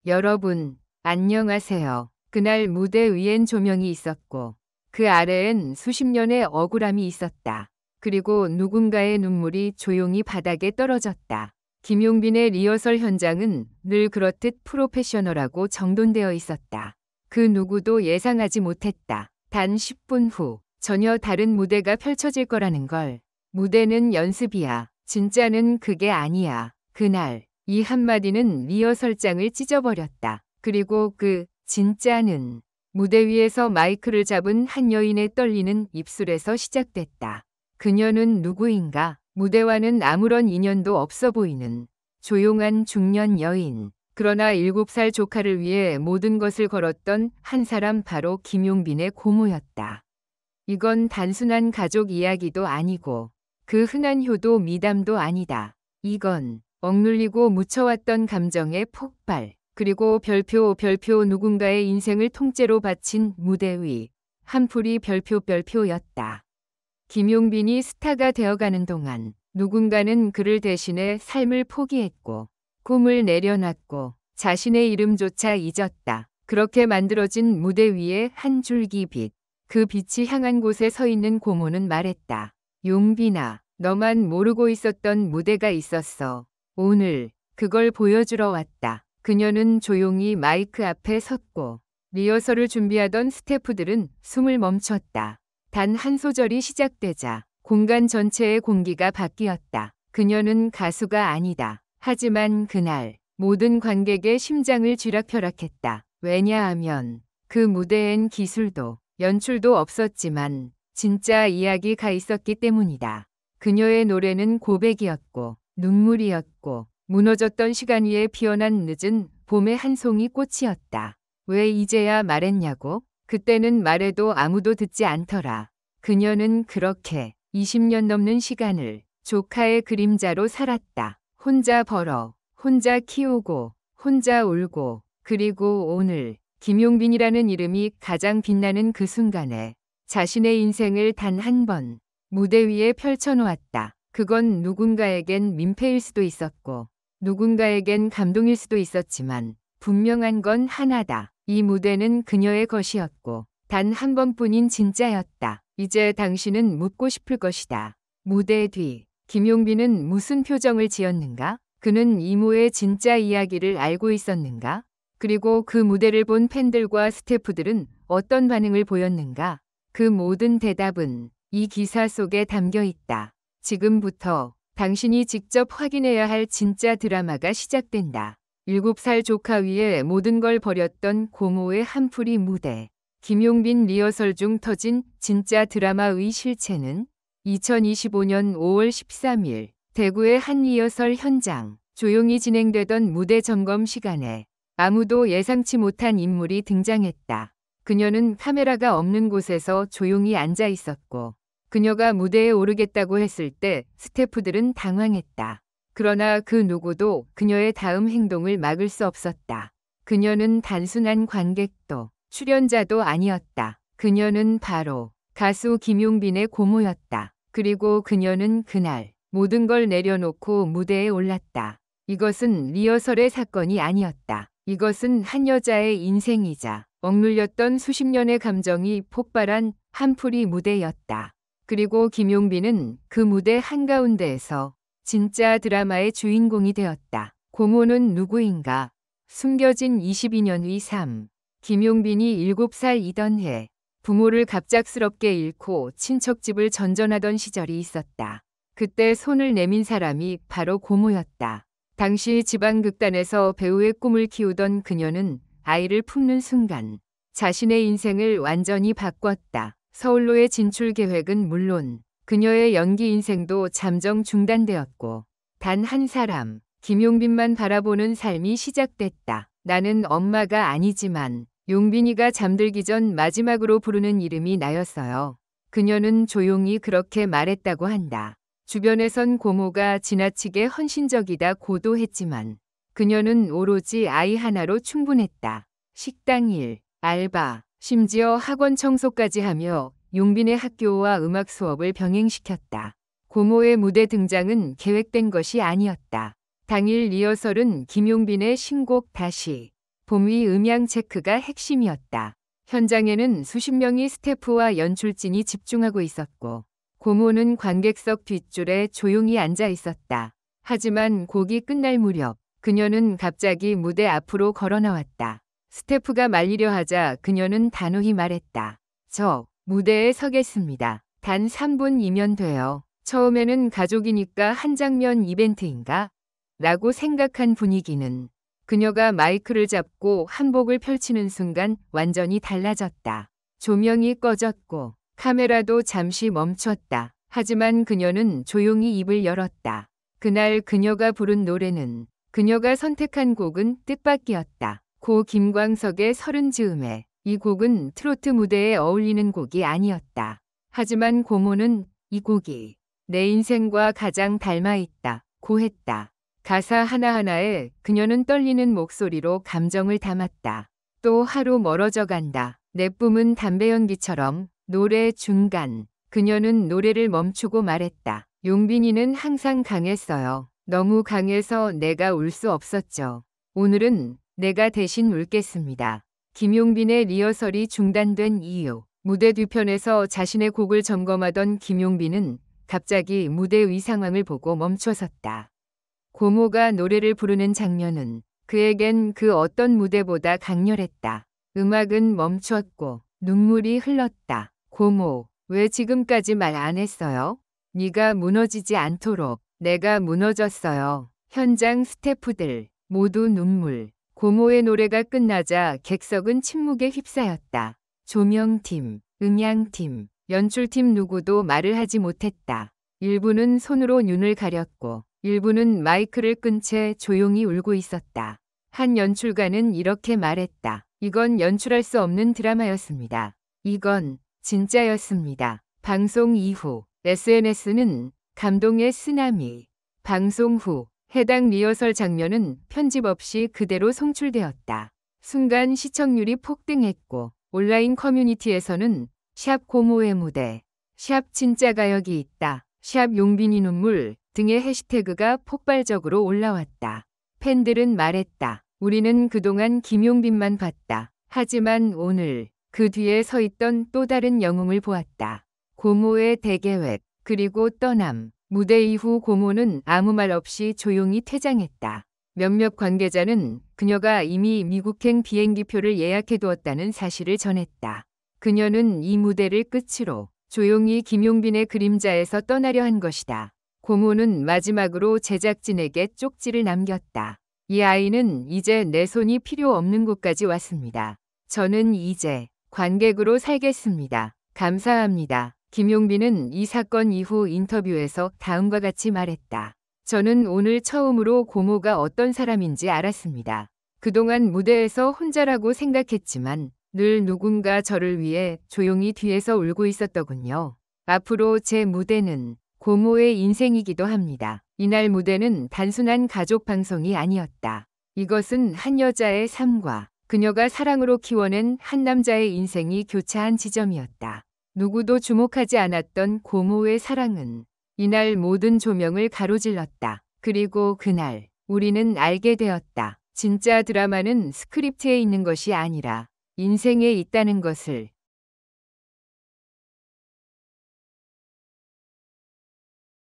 여러분, 안녕하세요. 그날 무대 위엔 조명이 있었고 그 아래엔 수십 년의 억울함이 있었다. 그리고 누군가의 눈물이 조용히 바닥에 떨어졌다. 김용빈의 리허설 현장은 늘 그렇듯 프로페셔널하고 정돈되어 있었다. 그 누구도 예상하지 못했다. 단 10분 후 전혀 다른 무대가 펼쳐질 거라는 걸. 무대는 연습이야. 진짜는 그게 아니야. 그날 이 한마디는 리허설장을 찢어버렸다. 그리고 그 진짜는 무대 위에서 마이크를 잡은 한 여인의 떨리는 입술에서 시작됐다. 그녀는 누구인가? 무대와는 아무런 인연도 없어 보이는 조용한 중년 여인. 그러나 7살 조카를 위해 모든 것을 걸었던 한 사람, 바로 김용빈의 고모였다. 이건 단순한 가족 이야기도 아니고 그 흔한 효도 미담도 아니다. 이건 억눌리고 묻혀왔던 감정의 폭발, 그리고 별표 누군가의 인생을 통째로 바친 무대 위 한풀이 별표였다. 김용빈이 스타가 되어가는 동안 누군가는 그를 대신해 삶을 포기했고 꿈을 내려놨고 자신의 이름조차 잊었다. 그렇게 만들어진 무대 위에 한 줄기 빛, 그 빛이 향한 곳에 서 있는 고모는 말했다. 용빈아, 너만 모르고 있었던 무대가 있었어. 오늘 그걸 보여주러 왔다. 그녀는 조용히 마이크 앞에 섰고 리허설을 준비하던 스태프들은 숨을 멈췄다. 단 한 소절이 시작되자 공간 전체의 공기가 바뀌었다. 그녀는 가수가 아니다. 하지만 그날 모든 관객의 심장을 쥐락펴락했다. 왜냐하면 그 무대엔 기술도 연출도 없었지만 진짜 이야기가 있었기 때문이다. 그녀의 노래는 고백이었고 눈물이었고 무너졌던 시간 위에 피어난 늦은 봄의 한 송이 꽃이었다. 왜 이제야 말했냐고? 그때는 말해도 아무도 듣지 않더라. 그녀는 그렇게 20년 넘는 시간을 조카의 그림자로 살았다. 혼자 벌어, 혼자 키우고, 혼자 울고, 그리고 오늘 김용빈이라는 이름이 가장 빛나는 그 순간에 자신의 인생을 단 한 번 무대 위에 펼쳐놓았다. 그건 누군가에겐 민폐일 수도 있었고 누군가에겐 감동일 수도 있었지만 분명한 건 하나다. 이 무대는 그녀의 것이었고 단 한 번뿐인 진짜였다. 이제 당신은 묻고 싶을 것이다. 무대 뒤 김용빈은 무슨 표정을 지었는가? 그는 이모의 진짜 이야기를 알고 있었는가? 그리고 그 무대를 본 팬들과 스태프들은 어떤 반응을 보였는가? 그 모든 대답은 이 기사 속에 담겨 있다. 지금부터 당신이 직접 확인해야 할 진짜 드라마가 시작된다. 7살 조카 위에 모든 걸 버렸던 고모의 한풀이 무대. 김용빈 리허설 중 터진 진짜 드라마의 실체는 2025년 5월 13일 대구의 한 리허설 현장. 조용히 진행되던 무대 점검 시간에 아무도 예상치 못한 인물이 등장했다. 그녀는 카메라가 없는 곳에서 조용히 앉아 있었고 그녀가 무대에 오르겠다고 했을 때 스태프들은 당황했다. 그러나 그 누구도 그녀의 다음 행동을 막을 수 없었다. 그녀는 단순한 관객도 출연자도 아니었다. 그녀는 바로 가수 김용빈의 고모였다. 그리고 그녀는 그날 모든 걸 내려놓고 무대에 올랐다. 이것은 리허설의 사건이 아니었다. 이것은 한 여자의 인생이자 억눌렸던 수십 년의 감정이 폭발한 한풀이 무대였다. 그리고 김용빈은 그 무대 한가운데에서 진짜 드라마의 주인공이 되었다. 고모는 누구인가? 숨겨진 22년의 삶. 김용빈이 7살이던 해 부모를 갑작스럽게 잃고 친척집을 전전하던 시절이 있었다. 그때 손을 내민 사람이 바로 고모였다. 당시 지방극단에서 배우의 꿈을 키우던 그녀는 아이를 품는 순간 자신의 인생을 완전히 바꿨다. 서울로의 진출 계획은 물론 그녀의 연기 인생도 잠정 중단되었고 단 한 사람, 김용빈만 바라보는 삶이 시작됐다. 나는 엄마가 아니지만 용빈이가 잠들기 전 마지막으로 부르는 이름이 나였어요. 그녀는 조용히 그렇게 말했다고 한다. 주변에선 고모가 지나치게 헌신적이다 고도했지만 그녀는 오로지 아이 하나로 충분했다. 식당 일, 알바, 심지어 학원 청소까지 하며 용빈의 학교와 음악 수업을 병행시켰다. 고모의 무대 등장은 계획된 것이 아니었다. 당일 리허설은 김용빈의 신곡 다시 봄위 음향 체크가 핵심이었다. 현장에는 수십 명의 스태프와 연출진이 집중하고 있었고 고모는 관객석 뒷줄에 조용히 앉아 있었다. 하지만 곡이 끝날 무렵 그녀는 갑자기 무대 앞으로 걸어 나왔다. 스태프가 말리려 하자 그녀는 단호히 말했다. 저 무대에 서겠습니다. 단 3분이면 돼요. 처음에는 가족이니까 한 장면 이벤트인가? 라고 생각한 분위기는 그녀가 마이크를 잡고 한복을 펼치는 순간 완전히 달라졌다. 조명이 꺼졌고 카메라도 잠시 멈췄다. 하지만 그녀는 조용히 입을 열었다. 그날 그녀가 부른 노래는 그녀가 선택한 곡은 뜻밖이었다. 고 김광석의 서른 즈음에 이 곡은 트로트 무대에 어울리는 곡이 아니었다. 하지만 고모는 이 곡이 내 인생과 가장 닮아 있다. 고 했다. 가사 하나하나에 그녀는 떨리는 목소리로 감정을 담았다. 또 하루 멀어져 간다. 내 뿜은 담배 연기처럼 노래 중간 그녀는 노래를 멈추고 말했다. 용빈이는 항상 강했어요. 너무 강해서 내가 울 수 없었죠. 오늘은 내가 대신 울겠습니다. 김용빈의 리허설이 중단된 이유. 무대 뒤편에서 자신의 곡을 점검하던 김용빈은 갑자기 무대 위 상황을 보고 멈춰섰다. 고모가 노래를 부르는 장면은 그에겐 그 어떤 무대보다 강렬했다. 음악은 멈췄고 눈물이 흘렀다. 고모, 왜 지금까지 말 안 했어요? 네가 무너지지 않도록. 내가 무너졌어요. 현장 스태프들 모두 눈물. 고모의 노래가 끝나자 객석은 침묵에 휩싸였다. 조명팀, 음향팀, 연출팀 누구도 말을 하지 못했다. 일부는 손으로 눈을 가렸고 일부는 마이크를 끈 채 조용히 울고 있었다. 한 연출가는 이렇게 말했다. 이건 연출할 수 없는 드라마였습니다. 이건 진짜였습니다. 방송 이후 SNS는 감동의 쓰나미. 방송 후 해당 리허설 장면은 편집 없이 그대로 송출되었다. 순간 시청률이 폭등했고 온라인 커뮤니티에서는 샵 고모의 무대, 샵 진짜 가역이 있다, 샵 용빈이 눈물 등의 해시태그가 폭발적으로 올라왔다. 팬들은 말했다. 우리는 그동안 김용빈만 봤다. 하지만 오늘 그 뒤에 서 있던 또 다른 영웅을 보았다. 고모의 대계획 그리고 떠남. 무대 이후 고모는 아무 말 없이 조용히 퇴장했다. 몇몇 관계자는 그녀가 이미 미국행 비행기표를 예약해두었다는 사실을 전했다. 그녀는 이 무대를 끝으로 조용히 김용빈의 그림자에서 떠나려 한 것이다. 고모는 마지막으로 제작진에게 쪽지를 남겼다. 이 아이는 이제 내 손이 필요 없는 곳까지 왔습니다. 저는 이제 관객으로 살겠습니다. 감사합니다. 김용빈은 이 사건 이후 인터뷰에서 다음과 같이 말했다. 저는 오늘 처음으로 고모가 어떤 사람인지 알았습니다. 그동안 무대에서 혼자라고 생각했지만 늘 누군가 저를 위해 조용히 뒤에서 울고 있었더군요. 앞으로 제 무대는 고모의 인생이기도 합니다. 이날 무대는 단순한 가족 방송이 아니었다. 이것은 한 여자의 삶과 그녀가 사랑으로 키워낸 한 남자의 인생이 교차한 지점이었다. 누구도 주목하지 않았던 고모의 사랑은 이날 모든 조명을 가로질렀다. 그리고 그날 우리는 알게 되었다. 진짜 드라마는 스크립트에 있는 것이 아니라 인생에 있다는 것을.